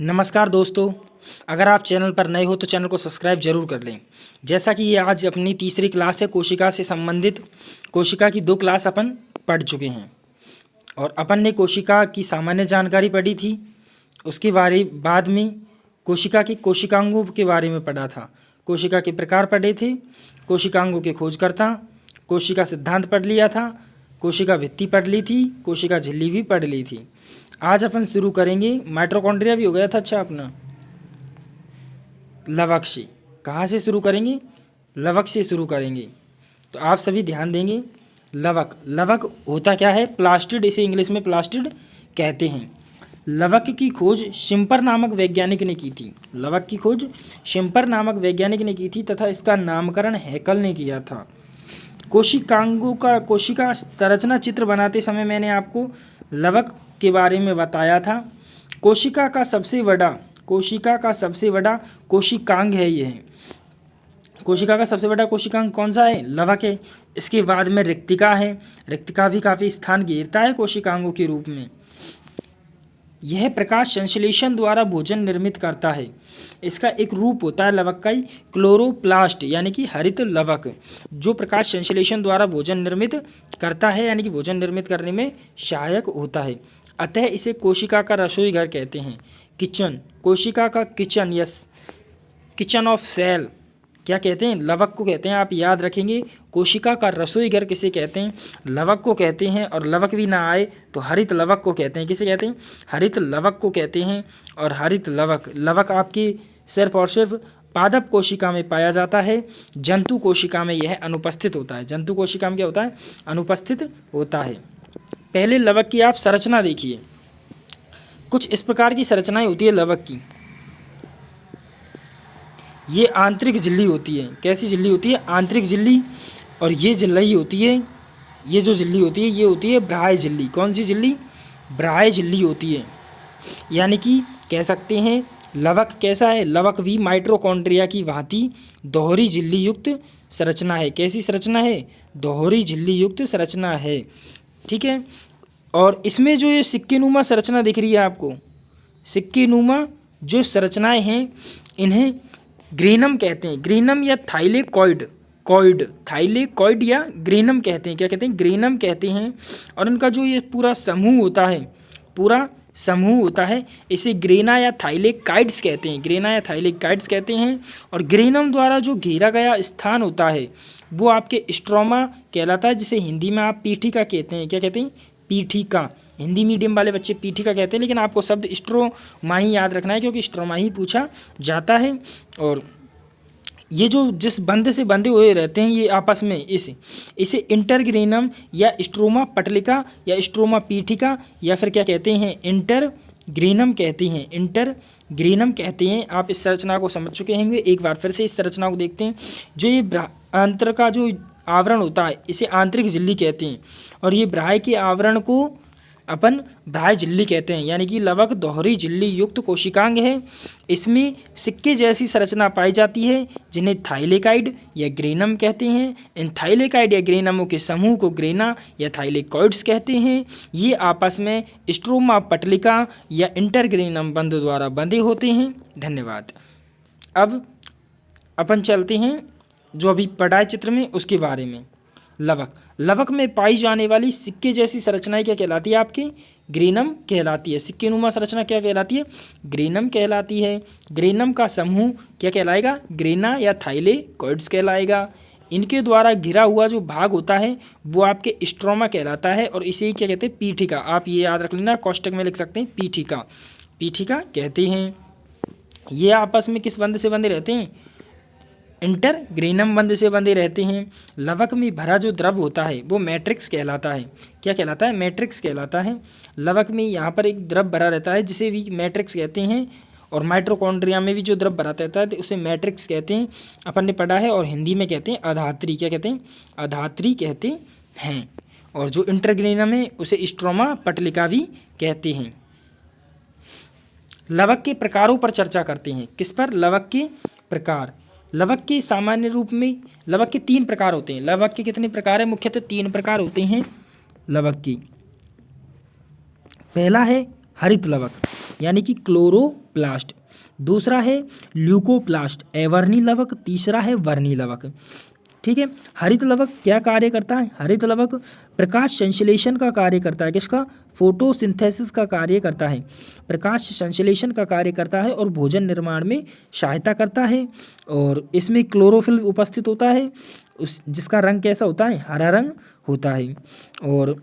नमस्कार दोस्तों, अगर आप चैनल पर नए हो तो चैनल को सब्सक्राइब जरूर कर लें। जैसा कि ये आज अपनी तीसरी क्लास है, कोशिका से संबंधित कोशिका की 2 क्लास अपन पढ़ चुके हैं और अपन ने कोशिका की सामान्य जानकारी पढ़ी थी। उसके बाद में कोशिका की कोशिकांगों के बारे में पढ़ा था, कोशिका के प्रकार पढ़े थे, कोशिकांगों के खोजकर्ता, कोशिका सिद्धांत पढ़ लिया था, कोशिका भित्ति पढ़ ली थी, कोशिका झिल्ली भी पढ़ ली थी। आज अपन शुरू करेंगे, माइटोकॉन्ड्रिया भी हो गया था अच्छा अपना, लवक से। कहाँ से शुरू करेंगे? लवक से शुरू करेंगे। तो आप सभी ध्यान देंगे। लवक होता क्या है? प्लास्टिड, इसे इंग्लिश में प्लास्टिड कहते हैं। लवक की खोज शिम्पर नामक वैज्ञानिक ने की थी। लवक की खोज शिम्पर नामक वैज्ञानिक ने की थी तथा इसका नामकरण हैकल ने किया था। कोशिकांगों का कोशिका संरचना चित्र बनाते समय मैंने आपको लवक के बारे में बताया था। कोशिका का सबसे बड़ा कोशिकांग है ये। कोशिका का सबसे बड़ा कोशिकांग कौन सा है? लवक है। इसके बाद में रिक्तिका है। रिक्तिका भी काफ़ी स्थान घेरता है कोशिकांगों के रूप में। यह प्रकाश संश्लेषण द्वारा भोजन निर्मित करता है। इसका एक रूप होता है लवक का ही, क्लोरोप्लास्ट यानी कि हरित लवक, जो प्रकाश संश्लेषण द्वारा भोजन निर्मित करता है, यानी कि भोजन निर्मित करने में सहायक होता है। अतः इसे कोशिका का रसोई घर कहते हैं। किचन, कोशिका का kitchen, yes, kitchen of cell क्या कहते हैं? लवक को कहते हैं। आप याद रखेंगे, कोशिका का रसोई घर किसे कहते हैं? लवक को कहते हैं। और लवक भी ना आए तो हरित लवक को कहते हैं। किसे कहते हैं? हरित लवक को कहते हैं। और हरित लवक आपकी सिर्फ और सिर्फ पादप कोशिका में पाया जाता है। जंतु कोशिका में यह अनुपस्थित होता है। जंतु कोशिका में क्या होता है? अनुपस्थित होता है। पहले लवक की आप संरचना देखिए। कुछ इस प्रकार की संरचनाएं होती है लवक की। ये आंतरिक झिल्ली होती है। कैसी झिल्ली होती है? आंतरिक झिल्ली। और ये झिल्ली होती है, ये जो झिल्ली होती है ये होती है बाह्य झिल्ली। कौन सी झिल्ली? बाह्य झिल्ली होती है। यानी कि कह सकते हैं लवक कैसा है? लवक भी माइटोकॉन्ड्रिया की भांति दोहरी झिल्ली युक्त संरचना है। कैसी संरचना है? दोहरी झिल्ली युक्त संरचना है। ठीक है। और इसमें जो ये सिक्केनुमा संरचना दिख रही है आपको, सिक्केनुमा जो संरचनाएं हैं इन्हें ग्रेनम कहते हैं। ग्रेनम या थाइलेकॉइड या ग्रेनम कहते हैं। क्या कहते हैं? ग्रेनम कहते हैं। और इनका जो ये पूरा समूह होता है इसे ग्रेना या थाइलेकाइड्स कहते हैं। ग्रेना या थाइलेकाइड्स कहते हैं। और ग्रेनम द्वारा जो घेरा गया स्थान होता है वो आपके स्ट्रोमा कहलाता है, जिसे हिंदी में आप पीठिका कहते हैं। क्या कहते हैं? पीठिका। हिंदी मीडियम वाले बच्चे पीठिका कहते हैं, लेकिन आपको शब्द स्ट्रोमा ही याद रखना है क्योंकि स्ट्रोमा ही पूछा जाता है। और ये जो जिस बंध से बंधे हुए रहते हैं ये आपस में इसे इंटरग्रेनम या स्ट्रोमा पटलिका या स्ट्रोमा पीठिका या फिर क्या कहते हैं? इंटरग्रेनम कहते हैं। इंटरग्रेनम कहते हैं। आप इस संरचना को समझ चुके होंगे। एक बार फिर से इस संरचना को देखते हैं। जो ये आंतर का जो आवरण होता है इसे आंतरिक झिल्ली कहते हैं। और ये बाह्य के आवरण को अपन बाह्य झिल्ली कहते हैं। यानी कि लवक दोहरी झिल्ली युक्त कोशिकांग है। इसमें सिक्के जैसी संरचना पाई जाती है जिन्हें थाइलेकाइड या ग्रेनम कहते हैं। इन थाइलेकाइड या ग्रेनमों के समूह को ग्रेना या थाइलेकॉइड्स कहते हैं। ये आपस में स्ट्रोमा पटलिका या इंटरग्रेनम बंध द्वारा बंधे होते हैं। धन्यवाद। अब अपन चलते हैं जो अभी पढ़ा है चित्र में उसके बारे में। लवक में पाई जाने वाली सिक्के जैसी संरचनाएं क्या कहलाती है? आपकी ग्रेनम कहलाती है। सिक्के नुमा संरचना क्या कहलाती है? ग्रेनम कहलाती है। ग्रेनम का समूह क्या कहलाएगा? ग्रेना या थाइलेकॉइड्स कहलाएगा। इनके द्वारा घिरा हुआ जो भाग होता है वो आपके स्ट्रोमा कहलाता है। और इसे ही क्या कहते हैं? पीठिका। आप ये याद रख लेना, कोष्टक में लिख सकते हैं पीठिका कहते हैं। ये आपस में किस बंध से बंधे रहते हैं? इंटरग्रेनम बंध से बंधे रहते हैं। लवक में भरा जो द्रव होता है वो मैट्रिक्स कहलाता है। क्या कहलाता है? मैट्रिक्स कहलाता है। लवक में यहाँ पर एक द्रव भरा रहता है जिसे भी मैट्रिक्स कहते हैं। और माइटोकॉन्ड्रिया में भी जो द्रव भरा रहता है तो उसे मैट्रिक्स कहते हैं। अपन ने पढ़ा है। और हिंदी में कहते हैं अधात्री। क्या कहते हैं? अधात्री कहते हैं। और जो इंटरग्रेनम है उसे स्ट्रोमा पटलिका भी कहते हैं। लवक के प्रकारों पर चर्चा करते हैं। किस पर? लवक के प्रकार। लवक के सामान्य रूप में लवक के 3 प्रकार होते हैं। लवक के कितने प्रकार हैं? मुख्यतः 3 प्रकार होते हैं लवक की। पहला है हरित लवक। यानी कि क्लोरोप्लास्ट। दूसरा है ल्यूकोप्लास्ट, अवर्णी लवक। तीसरा है वर्णी लवक। ठीक है। हरित लवक क्या कार्य करता है? हरित लवक प्रकाश संश्लेषण का कार्य करता है। किसका? फोटोसिंथेसिस का कार्य करता है, प्रकाश संश्लेषण का कार्य करता है और भोजन निर्माण में सहायता करता है। और इसमें क्लोरोफिल उपस्थित होता है, उस जिसका रंग कैसा होता है? हरा रंग होता है। और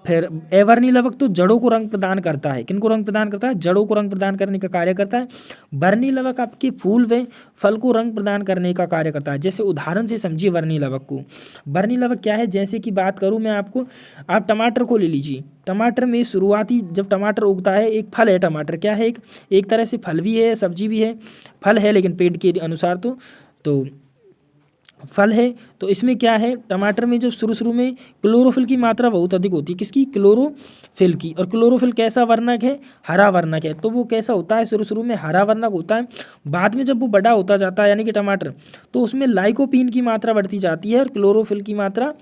फिर अवर्णी लवक तो जड़ों को रंग प्रदान करता है। किनको रंग प्रदान करता है? जड़ों को रंग प्रदान करने का कार्य करता है। वर्णी लवक आपके फूल व फल को रंग प्रदान करने का कार्य करता है। जैसे उदाहरण से समझिए वर्णी लवक को। वर्णी लवक क्या है? जैसे कि बात करूं मैं आपको, आप टमाटर को ले लीजिए। टमाटर में शुरुआती जब टमाटर उगता है, एक फल है टमाटर। क्या है? एक तरह से फल भी है, सब्जी भी है। फल है लेकिन पेड़ के अनुसार तो फल है। तो इसमें क्या है? टमाटर में जो शुरू में क्लोरोफिल की मात्रा बहुत अधिक होती है। किसकी? क्लोरोफिल की। और क्लोरोफिल कैसा वर्णक है? हरा वर्णक है। तो वो कैसा होता है? शुरू में हरा वर्णक होता है। बाद में जब वो बड़ा होता जाता है यानी कि टमाटर, तो उसमें लाइकोपीन की मात्रा बढ़ती जाती है और क्लोरोफिल की मात्रा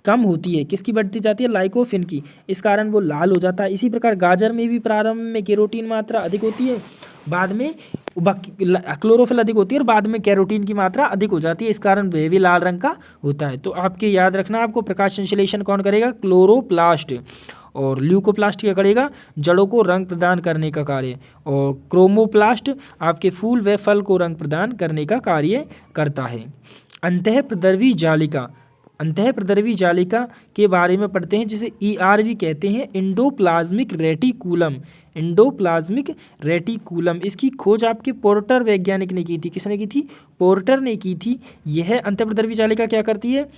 कम होती है। किसकी बढ़ती जाती है? लाइकोपिन की। इस कारण वो लाल हो जाता है। इसी प्रकार गाजर में भी प्रारंभ में कैरोटीन मात्रा अधिक होती है, बाद में क्लोरोफिल अधिक होती है और बाद में कैरोटीन की मात्रा अधिक हो जाती है। इस कारण वह भी लाल रंग का होता है। तो आपके याद रखना, आपको प्रकाश संश्लेषण कौन करेगा? क्लोरोप्लास्ट। और ल्यूकोप्लास्ट क्या करेगा? जड़ों को रंग प्रदान करने का कार्य। और क्रोमोप्लास्ट आपके फूल व फल को रंग प्रदान करने का कार्य करता है। अंतःप्रद्रवी जालिका, अंतःप्रद्रवी जालिका के बारे में पढ़ते हैं, जिसे ERV कहते हैं, इंडोप्लाज्मिक रेटिकुलम। इंडोप्लाज्मिक रेटिकुलम, इसकी खोज आपके पोर्टर वैज्ञानिक ने की थी। किसने की थी? पोर्टर ने की थी। यह अंतःप्रद्रवी जालिका क्या करती है?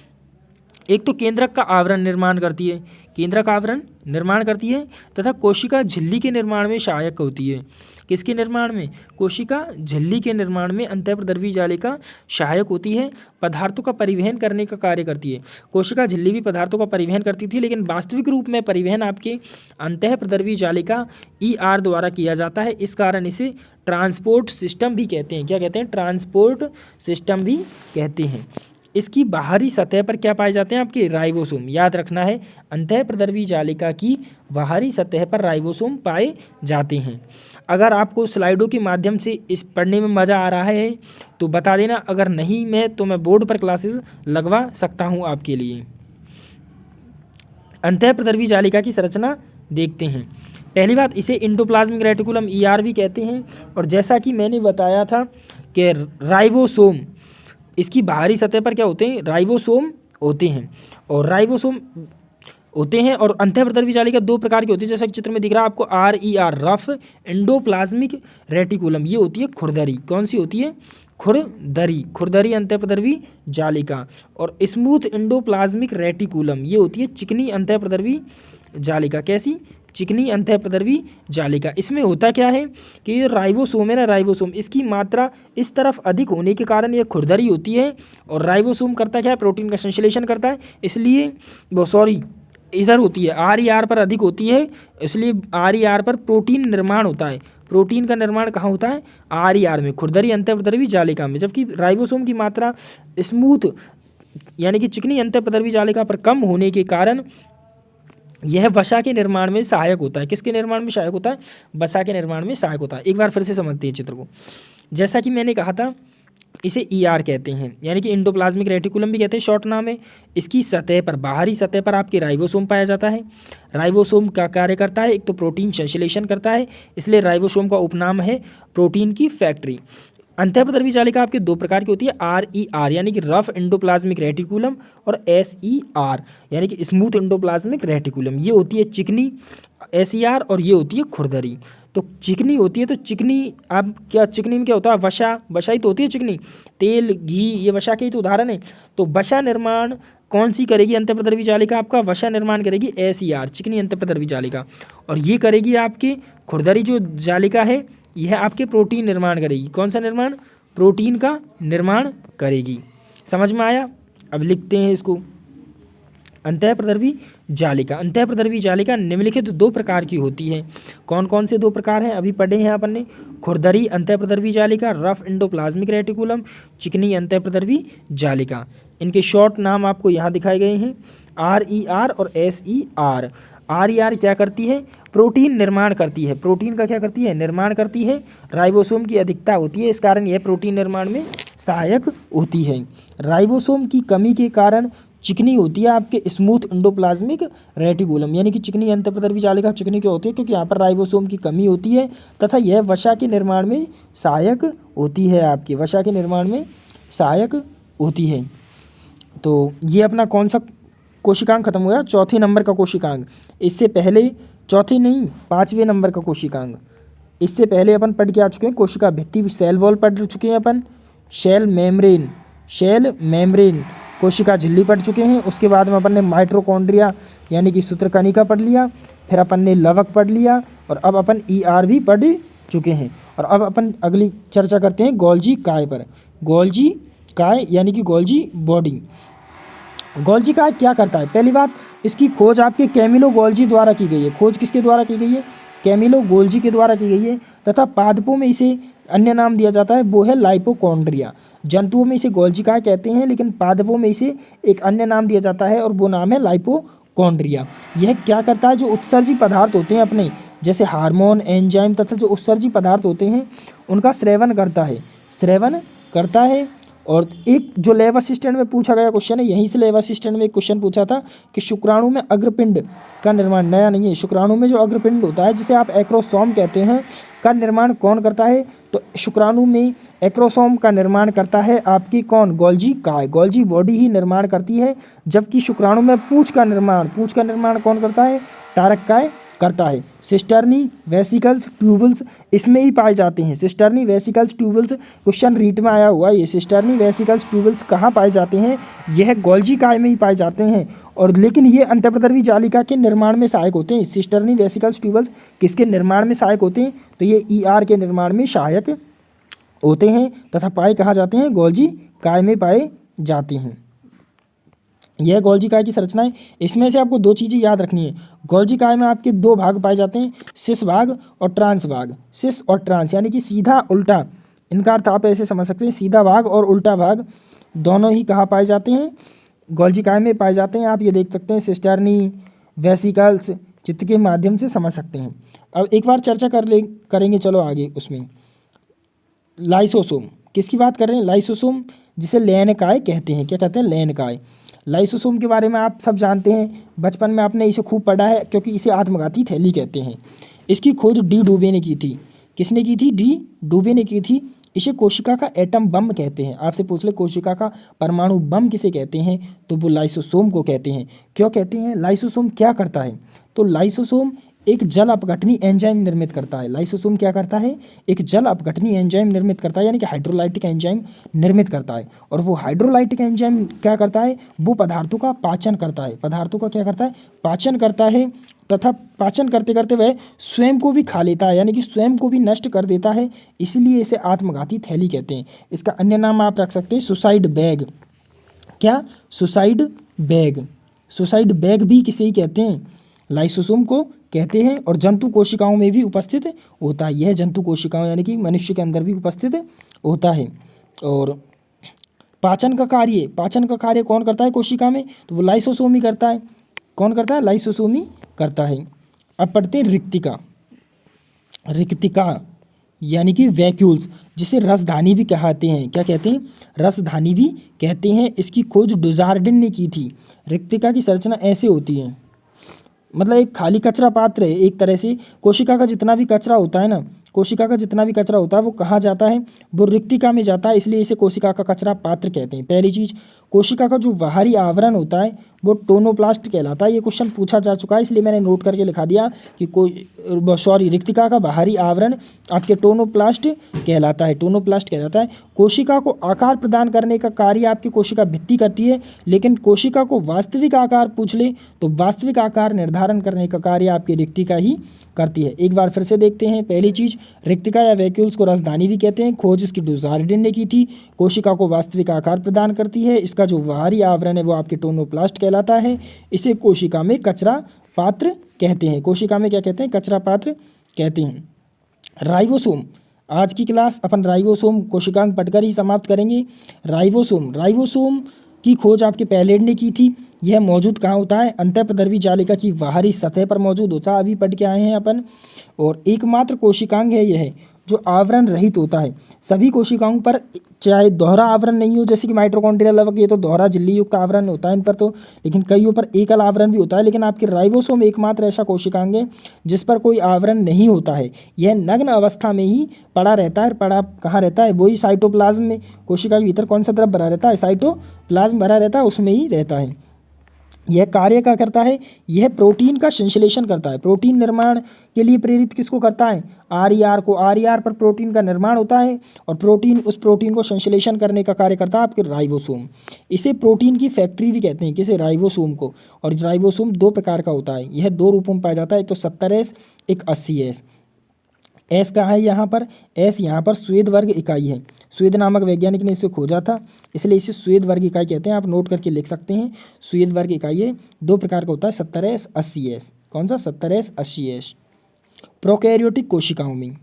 एक तो केंद्रक का आवरण निर्माण करती है, केंद्रक आवरण निर्माण करती है, तथा कोशिका झिल्ली के निर्माण में सहायक होती है। किसके निर्माण में? कोशिका झिल्ली के निर्माण में अंतःप्रद्रवी जालिका सहायक होती है। पदार्थों का परिवहन करने का कार्य करती है। कोशिका झिल्ली भी पदार्थों का परिवहन करती थी, लेकिन वास्तविक रूप में परिवहन आपके अंतःप्रद्रवी जालिका ER द्वारा किया जाता है। इस कारण इसे ट्रांसपोर्ट सिस्टम भी कहते हैं। क्या कहते हैं? ट्रांसपोर्ट सिस्टम भी कहते हैं। इसकी बाहरी सतह पर क्या पाए जाते हैं? आपके राइबोसोम। याद रखना है, अंतःप्रद्रवी जालिका की बाहरी सतह पर राइबोसोम पाए जाते हैं। अगर आपको स्लाइडों के माध्यम से इस पढ़ने में मज़ा आ रहा है तो बता देना, अगर नहीं तो मैं बोर्ड पर क्लासेस लगवा सकता हूँ आपके लिए। अंतःप्रद्रवी जालिका की संरचना देखते हैं। पहली बात, इसे इंडोप्लाज्मिक रेटिकुलम ERV कहते हैं। और जैसा कि मैंने बताया था कि राइबोसोम, इसकी बाहरी सतह पर क्या होते हैं? राइबोसोम होते हैं। और राइबोसोम होते हैं और अंतःप्रद्रवी जालिका दो प्रकार की होती है, जैसा कि चित्र में दिख रहा है आपको। RER, रफ एंडोप्लाज्मिक रेटिकुलम, ये होती है खुरदरी। कौन सी होती है? खुरदरी। खुरदरी अंतःप्रद्रवी जालिका। और स्मूथ एंडोप्लाज्मिक रेटिकुलम, ये होती है चिकनी अंतःप्रद्रवी जालिका। कैसी? चिकनी अंतःप्रद्रवी जालिका। इसमें होता क्या है कि ये राइबोसोम है ना, राइबोसोम, इसकी मात्रा इस तरफ अधिक होने के कारण ये खुरदरी होती है। और राइबोसोम करता क्या है? प्रोटीन का संश्लेषण करता है, इसलिए इधर होती है, RER पर अधिक होती है, इसलिए RER पर प्रोटीन निर्माण होता है। प्रोटीन का निर्माण कहाँ होता है? RER में, खुरदरी अंतःप्रद्रवी जालिका में। जबकि राइबोसोम की मात्रा स्मूथ यानी कि चिकनी अंतःप्रद्रवी जालिका पर कम होने के कारण यह वसा के निर्माण में सहायक होता है। किसके निर्माण में सहायक होता है? वसा के निर्माण में सहायक होता है। एक बार फिर से समझते हैं चित्र को। जैसा कि मैंने कहा था, इसे ER कहते हैं, यानी कि इंडोप्लाज्मिक रेटिकुलम भी कहते हैं, शॉर्ट नाम है। इसकी सतह पर, बाहरी सतह पर आपके राइबोसोम पाया जाता है। राइबोसोम का कार्य करता है, एक तो प्रोटीन संश्लेषण करता है, इसलिए राइबोसोम का उपनाम है प्रोटीन की फैक्ट्री। अंतःप्रद्रवी जालिका आपके दो प्रकार की होती है, RER यानी कि रफ एंडोप्लाज्मिक रेटिकुलम, और SER यानी कि स्मूथ एंडोप्लाज्मिक रेटिकुलम। ये होती है चिकनी SER और ये होती है खुरदरी। तो चिकनी होती है, तो चिकनी आप क्या, चिकनी में क्या होता है? वसा ही तो होती है चिकनी। तेल, घी, ये वसा के ही तो उदाहरण है। तो वसा निर्माण कौन सी करेगी अंतःप्रद्रवी जालिका? आपका वसा निर्माण करेगी SER, चिकनी अंतःप्रद्रवी जालिका। और ये करेगी आपकी खुरदरी जो जालिका है, यह आपके प्रोटीन निर्माण करेगी। कौन सा निर्माण? प्रोटीन का निर्माण करेगी। समझ में आया? अब लिखते हैं इसको। अंतःप्रद्रवी जालिका, अंतःप्रद्रवी जालिका निम्नलिखित दो प्रकार की होती है। कौन कौन से दो प्रकार हैं? अभी पढ़े हैं अपन ने। खुरदरी अंतःप्रद्रवी जालिका, रफ एंडोप्लाज्मिक रेटिकुलम, चिकनी अंतःप्रद्रवी जालिका। इनके शॉर्ट नाम आपको यहाँ दिखाए गए हैं, RER और SER। RER क्या करती है? प्रोटीन निर्माण करती है। प्रोटीन का क्या करती है? निर्माण करती है। राइबोसोम की अधिकता होती है, इस कारण यह प्रोटीन निर्माण में सहायक होती है। राइबोसोम की कमी के कारण चिकनी होती है आपके स्मूथ एंडोप्लाज्मिक रेटिकुलम, यानी कि चिकनी अंतःपृष्ठीय जालिका चिकनी क्यों होती है? क्योंकि यहाँ पर राइबोसोम की कमी होती है तथा यह वसा के निर्माण में सहायक होती है, आपके वसा के निर्माण में सहायक होती है। तो ये अपना कौन सा कोशिकांग खत्म हुआ? चौथे नंबर का कोशिकांग। इससे पहले चौथे नहीं, 5वें नंबर का कोशिकांग। इससे पहले अपन पढ़ के आ चुके हैं कोशिका भित्ति, सेल वॉल पढ़ चुके हैं अपन, सेल मेम्ब्रेन कोशिका झिल्ली पढ़ चुके हैं। उसके बाद में अपन ने माइटोकॉन्ड्रिया यानी कि सूत्रकणिका पढ़ लिया, फिर अपन ने लवक पढ़ लिया, और अब अपन ER भी पढ़ चुके हैं। और अब अपन अगली चर्चा करते हैं गोल्जी काय पर। गोल्जी काय यानी कि गोल्जी बॉडी। गोल्जी काय क्या करता है? पहली बात, इसकी खोज आपके कैमिलो गोल्जी द्वारा की गई है। खोज किसके द्वारा की गई है? कैमिलो गोल्जी के द्वारा की गई है। तथा पादपों में इसे अन्य नाम दिया जाता है, वो है लाइपोकॉन्ड्रिया। जंतुओं में इसे गोल्जी काय कहते हैं, लेकिन पादपों में इसे एक अन्य नाम दिया जाता है और वो नाम है लाइपोकॉन्ड्रिया। यह क्या करता है? जो उत्सर्जी पदार्थ होते हैं अपने, जैसे हार्मोन, एंजाइम तथा जो उत्सर्जी पदार्थ होते हैं उनका स्रावन करता है। और एक जो लैब असिस्टेंट में पूछा गया क्वेश्चन है, यहीं से लैब असिस्टेंट में एक क्वेश्चन पूछा था कि शुक्राणु में अग्रपिंड का निर्माण, नया नहीं है, शुक्राणु में जो अग्रपिंड होता है जिसे आप एक्रोसोम कहते हैं, का निर्माण कौन करता है? तो शुक्राणु में एक्रोसोम का निर्माण करता है आपकी कौन? गोल्जी काय। गोल्जी बॉडी ही निर्माण करती है, जबकि शुक्राणु में पूंछ का निर्माण कौन करता है? टारक काय करता है। सिस्टर्नी वेसिकल्स ट्यूबल्स इसमें ही पाए जाते हैं। Cisternae vesicles tubules question REET में आया हुआ है। ये सिस्टर्नी वेसिकल्स ट्यूबल्स कहाँ पाए जाते हैं? यह गोल्जी काय में ही पाए जाते हैं। और लेकिन ये अंतःपृष्ठीय जालिका के निर्माण में सहायक होते हैं। सिस्टर्नी वेसिकल्स ट्यूबल्स किसके निर्माण में सहायक होते हैं? तो ये ER के निर्माण में सहायक होते हैं तथा पाए कहाँ जाते हैं? गोल्जी काय में पाए जाते हैं। यह गोल्जी काय की संरचना है। इसमें से आपको दो चीज़ें याद रखनी है। गोल्जी काय में आपके दो भाग पाए जाते हैं, सिस भाग और ट्रांस भाग। सिस और ट्रांस यानी कि सीधा उल्टा, इनका अर्थ आप ऐसे समझ सकते हैं, सीधा भाग और उल्टा भाग दोनों ही कहाँ पाए जाते हैं? गोल्जी काय में पाए जाते हैं। आप ये देख सकते हैं सिस्टर्नी वेसिकल्स, चित्र के माध्यम से समझ सकते हैं। अब एक बार चर्चा करेंगे चलो आगे। उसमें लाइसोसोम किसकी बात कर रहे हैं? लाइसोसोम, जिसे लैनकाय कहते हैं। क्या कहते हैं? लैनकाय। लाइसोसोम के बारे में आप सब जानते हैं, बचपन में आपने इसे खूब पढ़ा है, क्योंकि इसे आत्मघाती थैली कहते हैं। इसकी खोज डी डूबे ने की थी। किसने की थी? डी डूबे ने की थी। इसे कोशिका का एटम बम कहते हैं। आपसे पूछ ले कोशिका का परमाणु बम किसे कहते हैं? तो वो लाइसोसोम को कहते हैं। क्यों कहते हैं? लाइसोसोम क्या करता है? तो लाइसोसोम एक जल अपघटनी एंजाइम निर्मित करता है। लाइसोसोम क्या करता है? एक जल अपघटनी एंजाइम निर्मित करता है, यानी कि हाइड्रोलाइटिक एंजाइम निर्मित करता है। और वो हाइड्रोलाइटिक एंजाइम क्या करता है? वो पदार्थों का पाचन करता है। पदार्थों का क्या करता है? पाचन करता है। तथा पाचन करते करते वह स्वयं को भी खा लेता है, यानी कि स्वयं को भी नष्ट कर देता है। इसलिए इसे आत्मघाती थैली कहते हैं। इसका अन्य नाम आप रख सकते हैं सुसाइड बैग। क्या? Suicide bag. सुसाइड बैग भी किसे ही कहते हैं? लाइसोसोम को कहते हैं। और जंतु कोशिकाओं में भी उपस्थित होता है। यह जंतु कोशिकाओं यानी कि मनुष्य के अंदर भी उपस्थित होता है। और पाचन का कार्य कौन करता है कोशिका में? तो वो लाइसोसोम ही करता है। कौन करता है? लाइसोसोम ही करता है। अब पढ़ते हैं रिक्तिका यानी कि वैक्यूल्स, जिसे रसधानी भी कहते हैं। क्या कहते हैं? रसधानी भी कहते हैं। इसकी खोज डुजार्डिन ने की थी। रिक्तिका की संरचना ऐसे होती है, मतलब एक खाली कचरा पात्र है एक तरह से। कोशिका का जितना भी कचरा होता है ना, कोशिका का जितना भी कचरा होता है वो कहाँ जाता है? वो रिक्तिका में जाता है, इसलिए इसे कोशिका का कचरा पात्र कहते हैं। पहली चीज़, कोशिका का जो बाहरी आवरण होता है वो टोनोप्लास्ट कहलाता है। ये क्वेश्चन पूछा जा चुका है, इसलिए मैंने नोट करके लिखा दिया कि रिक्तिका का बाहरी आवरण आपके टोनोप्लास्ट कहलाता है। टोनोप्लास्ट कहलाता है। कोशिका को आकार प्रदान करने का कार्य आपकी कोशिका भित्ति करती है, लेकिन कोशिका को वास्तविक आकार पूछ ले तो वास्तविक आकार निर्धारण करने का कार्य आपकी रिक्तिका ही करती है। एक बार फिर से देखते हैं। पहली चीज़, रिक्तिका या वैक्यूल्स को रसधानी भी कहते हैं। खोज इसकी डुजार्डिन ने की थी। कोशिका को वास्तविक आकार प्रदान करती है। इसका जो बाहरी आवरण है वो आपके टोनोप्लास्ट कहलाता है। इसे कोशिका में कचरा पात्र कहते हैं। कोशिका में क्या कहते हैं? कचरा पात्र कहते हैं। राइबोसोम, आज की क्लास अपन राइबोसोम कोशिकांग पढ़कर ही समाप्त करेंगे। राइबोसोम की खोज आपके पैलेट ने की थी। यह मौजूद कहाँ होता है? अंतःप्रद्रवी जालिका की बाहरी सतह पर मौजूद होता है, अभी पढ़ के आए हैं अपन। और एकमात्र कोशिकांग है यह जो आवरण रहित होता है। सभी कोशिकाओं पर चाहे दोहरा आवरण नहीं हो, जैसे कि माइटोकॉन्ड्रिया लवक, ये तो दोहरा झिल्ली युक्त आवरण होता है इन पर तो, लेकिन कईयों पर एकल आवरण भी होता है। लेकिन आपके राइबोसोम एकमात्र ऐसा कोशिकांग है जिस पर कोई आवरण नहीं होता है। यह नग्न अवस्था में ही पड़ा रहता है। पड़ा कहाँ रहता है? वही साइटोप्लाज्म में। कोशिका के भीतर कौन सा द्रव भरा रहता है? साइटोप्लाज्म भरा रहता है, उसमें ही रहता है। यह कार्य क्या करता है? यह प्रोटीन का संश्लेषण करता है। प्रोटीन निर्माण के लिए प्रेरित किसको करता है? RER को। RER पर प्रोटीन का निर्माण होता है और उस प्रोटीन को संश्लेषण करने का कार्य करता है आपके राइबोसोम। इसे प्रोटीन की फैक्ट्री भी कहते हैं, किसे? राइबोसोम को। और राइबोसोम दो प्रकार का होता है, यह दो रूपों में पाया जाता है, एक तो 70S, एक 80S। एस कहाँ है यहाँ पर? एस यहाँ पर स्वेद वर्ग इकाई है। स्वेद नामक वैज्ञानिक ने इसे खोजा था, इसलिए इसे स्वेद वर्ग इकाई कहते हैं। आप नोट करके लिख सकते हैं, स्वेद वर्ग इकाई है। दो प्रकार का होता है, 70S, 80S। कौन सा? 70S, 80S। प्रोकैरियोटिक कोशिकाओं में,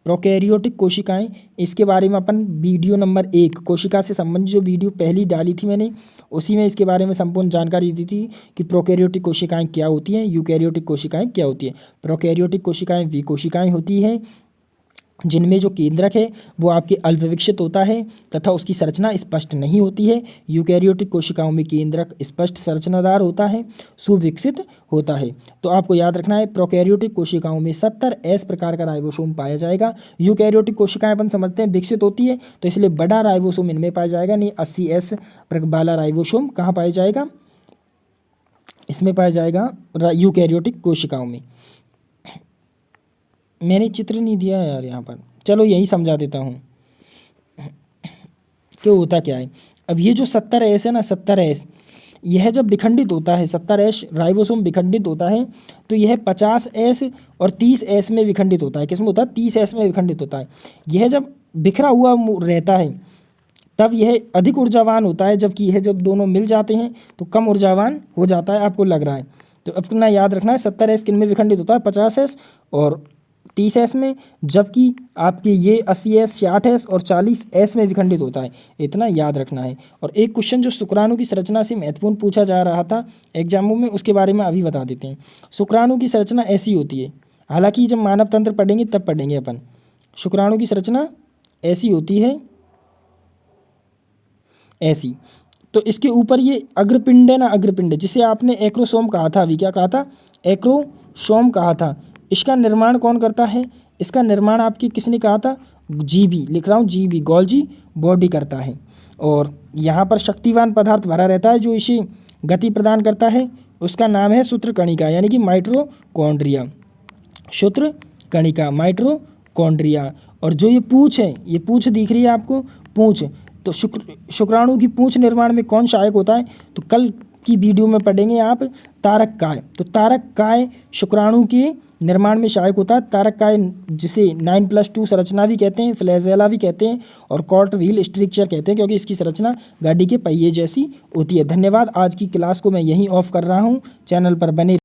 प्रोकैरियोटिक कोशिकाएं, इसके बारे में अपन वीडियो नंबर 1 कोशिका से संबंधित जो वीडियो पहली डाली थी मैंने, उसी में इसके बारे में संपूर्ण जानकारी दी थी कि प्रोकैरियोटिक कोशिकाएं क्या होती हैं, यूकैरियोटिक कोशिकाएं क्या होती हैं। प्रोकैरियोटिक कोशिकाएं वे कोशिकाएं होती हैं जिनमें जो केंद्रक है वो आपके अल्पविकसित होता है तथा उसकी संरचना स्पष्ट नहीं होती है। यूकैरियोटिक कोशिकाओं में केंद्रक स्पष्ट संरचनादार होता है, सुविकसित होता है। तो आपको याद रखना है, प्रोकैरियोटिक कोशिकाओं में 70S प्रकार का राइबोसोम पाया जाएगा। यूकैरियोटिक कोशिकाएं अपन समझते हैं विकसित होती है, तो इसलिए बड़ा राइबोसोम इनमें पाया जाएगा। नहीं, 80S वाला राइबोसोम कहाँ पाया जाएगा? इसमें पाया जाएगा यूकैरियोटिक कोशिकाओं में। मैंने चित्र नहीं दिया यार यहाँ पर, चलो यही समझा देता हूँ कि होता क्या है। अब ये जो 70S है ना, 70S यह जब विखंडित होता है, 70S राइबोसोम विखंडित होता है तो यह 50S और 30S में विखंडित होता है। किसमें होता है? 30S में विखंडित होता है। यह जब बिखरा हुआ रहता है तब यह अधिक ऊर्जावान होता है, जबकि यह जब दोनों मिल जाते हैं तो कम ऊर्जावान हो जाता है, आपको लग रहा है। तो अपना याद रखना है, 70S किन में विखंडित होता है? 50S और 30S में, जबकि आपके ये 80S, 60S और 40S में विखंडित होता है। इतना याद रखना है। और एक क्वेश्चन जो शुक्राणु की संरचना से महत्वपूर्ण पूछा जा रहा था एग्जामों में, उसके बारे में अभी बता देते हैं। शुक्राणु की संरचना ऐसी होती है, हालांकि जब मानव तंत्र पढ़ेंगे तब पढ़ेंगे अपन। शुक्राणु की संरचना ऐसी होती है, ऐसी। तो इसके ऊपर ये अग्रपिंड है ना, अग्रपिंड, जिसे आपने एक्रोसोम कहा था, अभी क्या कहा था? एक्रोसोम कहा था। इसका निर्माण कौन करता है? इसका निर्माण आपकी किसने कहा था? जीबी, लिख रहा हूँ जीबी, गोल्जी बॉडी करता है। और यहाँ पर शक्तिवान पदार्थ भरा रहता है जो इसे गति प्रदान करता है, उसका नाम है सूत्रकणिका, यानी कि माइटोकॉन्ड्रिया। सूत्रकणिका, माइटोकॉन्ड्रिया। और जो ये पूँछ है, ये पूँछ दिख रही है आपको, पूँछ, तो शुक्राणु की पूँछ निर्माण में कौन सहायक होता है? तो कल की वीडियो में पढ़ेंगे आप तारक काय। तो तारक काय शुक्राणु के निर्माण में सहायक होता है। तारक काय जिसे 9+2 संरचना भी कहते हैं, फ्लैजेला भी कहते हैं और कॉर्ड व्हील स्ट्रक्चर कहते हैं, क्योंकि इसकी संरचना गाड़ी के पहिए जैसी होती है। धन्यवाद। आज की क्लास को मैं यहीं ऑफ कर रहा हूँ। चैनल पर बने